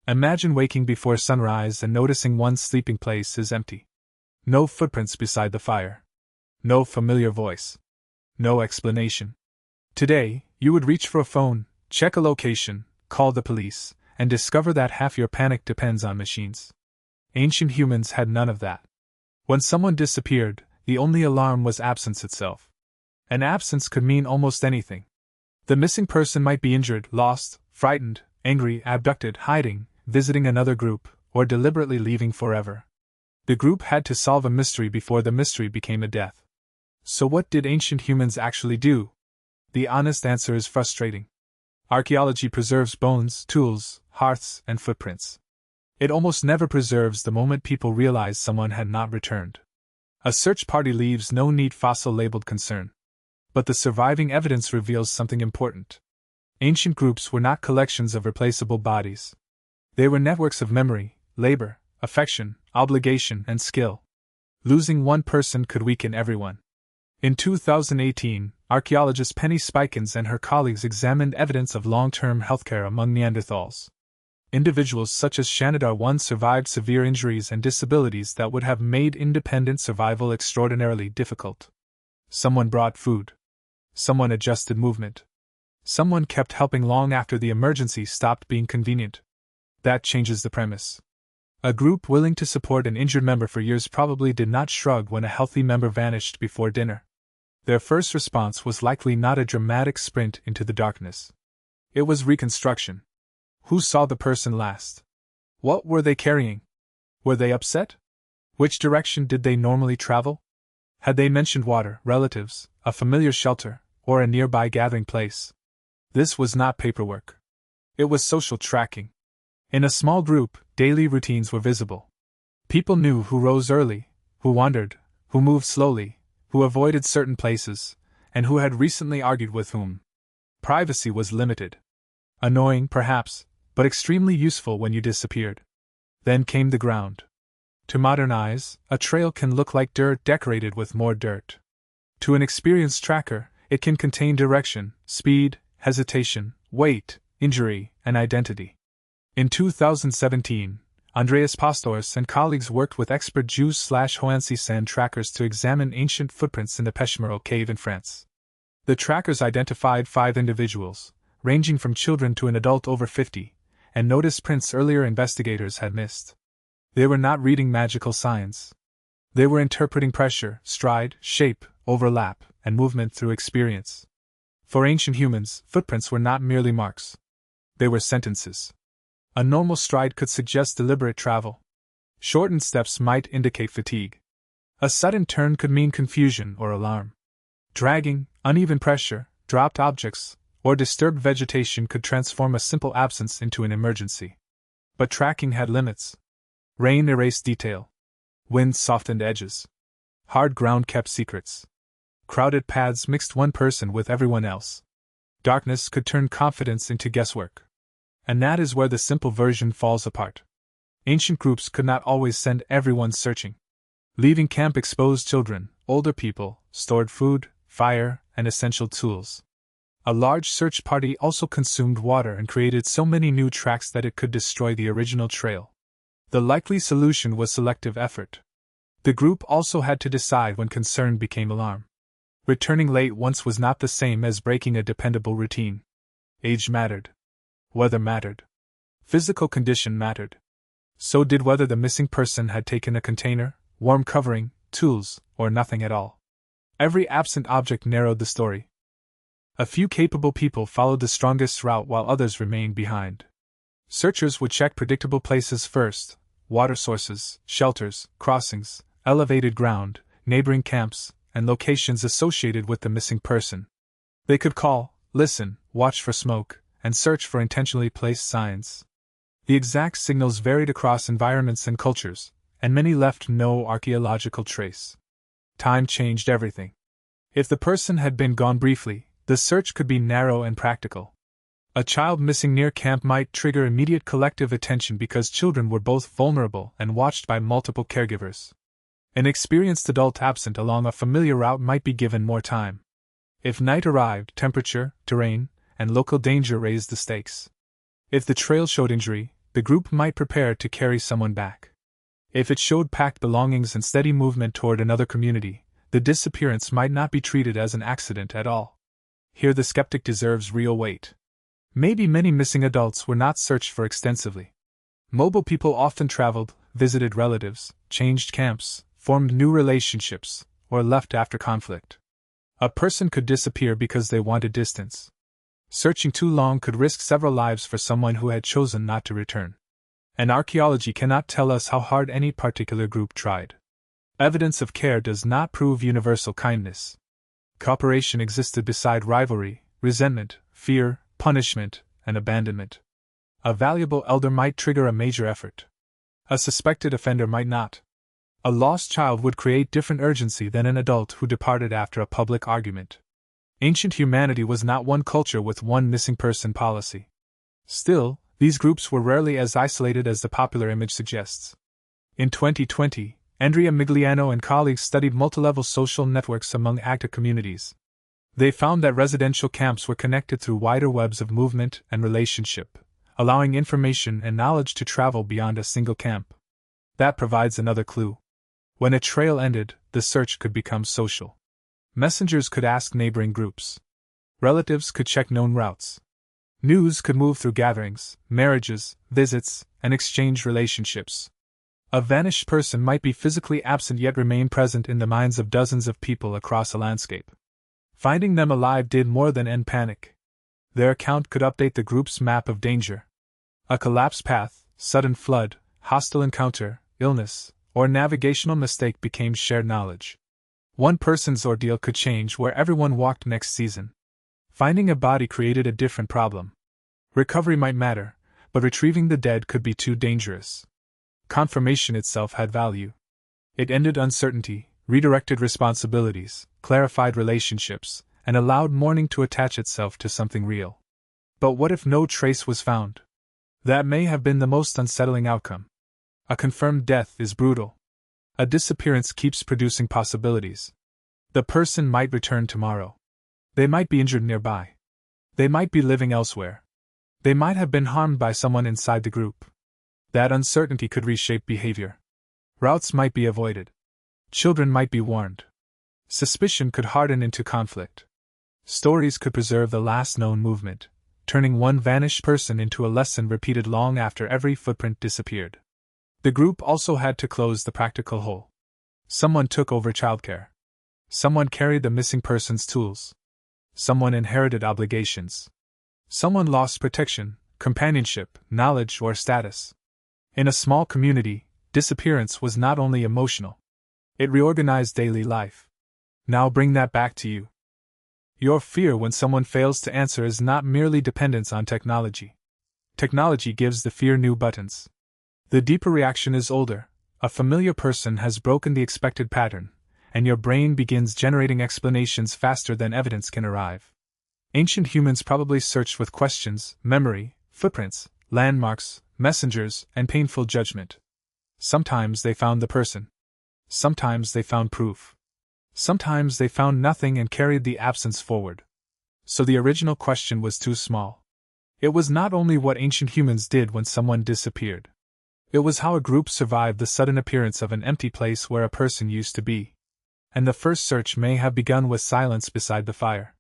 Imagine waking before sunrise and noticing one's sleeping place is empty. No footprints beside the fire. No familiar voice. No explanation. Today, you would reach for a phone, check a location, call the police, and discover that half your panic depends on machines. Ancient humans had none of that. When someone disappeared, the only alarm was absence itself. An absence could mean almost anything. The missing person might be injured, lost, frightened, angry, abducted, hiding, visiting another group, or deliberately leaving forever. The group had to solve a mystery before the mystery became a death. So what did ancient humans actually do? The honest answer is frustrating. Archaeology preserves bones, tools, hearths, and footprints. It almost never preserves the moment people realize someone had not returned. A search party leaves no neat fossil-labeled concern. But the surviving evidence reveals something important. Ancient groups were not collections of replaceable bodies. They were networks of memory, labor, affection, obligation, and skill. Losing one person could weaken everyone. In 2018, archaeologist Penny Spikins and her colleagues examined evidence of long-term healthcare among Neanderthals. Individuals such as Shanidar 1 survived severe injuries and disabilities that would have made independent survival extraordinarily difficult. Someone brought food. Someone adjusted movement. Someone kept helping long after the emergency stopped being convenient. That changes the premise. A group willing to support an injured member for years probably did not shrug when a healthy member vanished before dinner. Their first response was likely not a dramatic sprint into the darkness. It was reconstruction. Who saw the person last? What were they carrying? Were they upset? Which direction did they normally travel? Had they mentioned water, relatives, a familiar shelter, or a nearby gathering place? This was not paperwork. It was social tracking. In a small group, daily routines were visible. People knew who rose early, who wandered, who moved slowly, who avoided certain places, and who had recently argued with whom. Privacy was limited. Annoying, perhaps, but extremely useful when you disappeared. Then came the ground. To modern eyes, a trail can look like dirt decorated with more dirt. To an experienced tracker, it can contain direction, speed, hesitation, weight, injury, and identity. In 2017, Andreas Pastorius and colleagues worked with expert Jews/Hoansi sand trackers to examine ancient footprints in the Peshmeral cave in France. The trackers identified 5 individuals, ranging from children to an adult over 50, and noticed prints earlier investigators had missed. They were not reading magical signs. They were interpreting pressure, stride, shape, overlap, and movement through experience. For ancient humans, footprints were not merely marks. They were sentences. A normal stride could suggest deliberate travel. Shortened steps might indicate fatigue. A sudden turn could mean confusion or alarm. Dragging, uneven pressure, dropped objects, or disturbed vegetation could transform a simple absence into an emergency. But tracking had limits. Rain erased detail. Wind softened edges. Hard ground kept secrets. Crowded paths mixed one person with everyone else. Darkness could turn confidence into guesswork. And that is where the simple version falls apart. Ancient groups could not always send everyone searching. Leaving camp exposed children, older people, stored food, fire, and essential tools. A large search party also consumed water and created so many new tracks that it could destroy the original trail. The likely solution was selective effort. The group also had to decide when concern became alarm. Returning late once was not the same as breaking a dependable routine. Age mattered. Weather mattered. Physical condition mattered. So did whether the missing person had taken a container, warm covering, tools, or nothing at all. Every absent object narrowed the story. A few capable people followed the strongest route while others remained behind. Searchers would check predictable places first: water sources, shelters, crossings, elevated ground, neighboring camps, and locations associated with the missing person. They could call, listen, watch for smoke, and search for intentionally placed signs. The exact signals varied across environments and cultures, and many left no archaeological trace. Time changed everything. If the person had been gone briefly, the search could be narrow and practical. A child missing near camp might trigger immediate collective attention because children were both vulnerable and watched by multiple caregivers. An experienced adult absent along a familiar route might be given more time. If night arrived, temperature, terrain, and local danger raised the stakes. If the trail showed injury, the group might prepare to carry someone back. If it showed packed belongings and steady movement toward another community, the disappearance might not be treated as an accident at all. Here the skeptic deserves real weight. Maybe many missing adults were not searched for extensively. Mobile people often traveled, visited relatives, changed camps, formed new relationships, or left after conflict. A person could disappear because they wanted distance. Searching too long could risk several lives for someone who had chosen not to return. And archaeology cannot tell us how hard any particular group tried. Evidence of care does not prove universal kindness. Cooperation existed beside rivalry, resentment, fear, punishment, and abandonment. A valuable elder might trigger a major effort. A suspected offender might not. A lost child would create different urgency than an adult who departed after a public argument. Ancient humanity was not one culture with one missing person policy. Still, these groups were rarely as isolated as the popular image suggests. In 2020, Andrea Migliano and colleagues studied multilevel social networks among active communities. They found that residential camps were connected through wider webs of movement and relationship, allowing information and knowledge to travel beyond a single camp. That provides another clue. When a trail ended, the search could become social. Messengers could ask neighboring groups. Relatives could check known routes. News could move through gatherings, marriages, visits, and exchange relationships. A vanished person might be physically absent yet remain present in the minds of dozens of people across a landscape. Finding them alive did more than end panic. Their account could update the group's map of danger. A collapsed path, sudden flood, hostile encounter, illness, or navigational mistake became shared knowledge. One person's ordeal could change where everyone walked next season. Finding a body created a different problem. Recovery might matter, but retrieving the dead could be too dangerous. Confirmation itself had value. It ended uncertainty, redirected responsibilities, clarified relationships, and allowed mourning to attach itself to something real. But what if no trace was found? That may have been the most unsettling outcome. A confirmed death is brutal. A disappearance keeps producing possibilities. The person might return tomorrow. They might be injured nearby. They might be living elsewhere. They might have been harmed by someone inside the group. That uncertainty could reshape behavior. Routes might be avoided. Children might be warned. Suspicion could harden into conflict. Stories could preserve the last known movement, turning one vanished person into a lesson repeated long after every footprint disappeared. The group also had to close the practical hole. Someone took over childcare. Someone carried the missing person's tools. Someone inherited obligations. Someone lost protection, companionship, knowledge, or status. In a small community, disappearance was not only emotional. It reorganized daily life. Now bring that back to you. Your fear when someone fails to answer is not merely dependence on technology. Technology gives the fear new buttons. The deeper reaction is older. A familiar person has broken the expected pattern, and your brain begins generating explanations faster than evidence can arrive. Ancient humans probably searched with questions, memory, footprints, landmarks, messengers, and painful judgment. Sometimes they found the person. Sometimes they found proof. Sometimes they found nothing and carried the absence forward. So the original question was too small. It was not only what ancient humans did when someone disappeared. It was how a group survived the sudden appearance of an empty place where a person used to be. And the first search may have begun with silence beside the fire.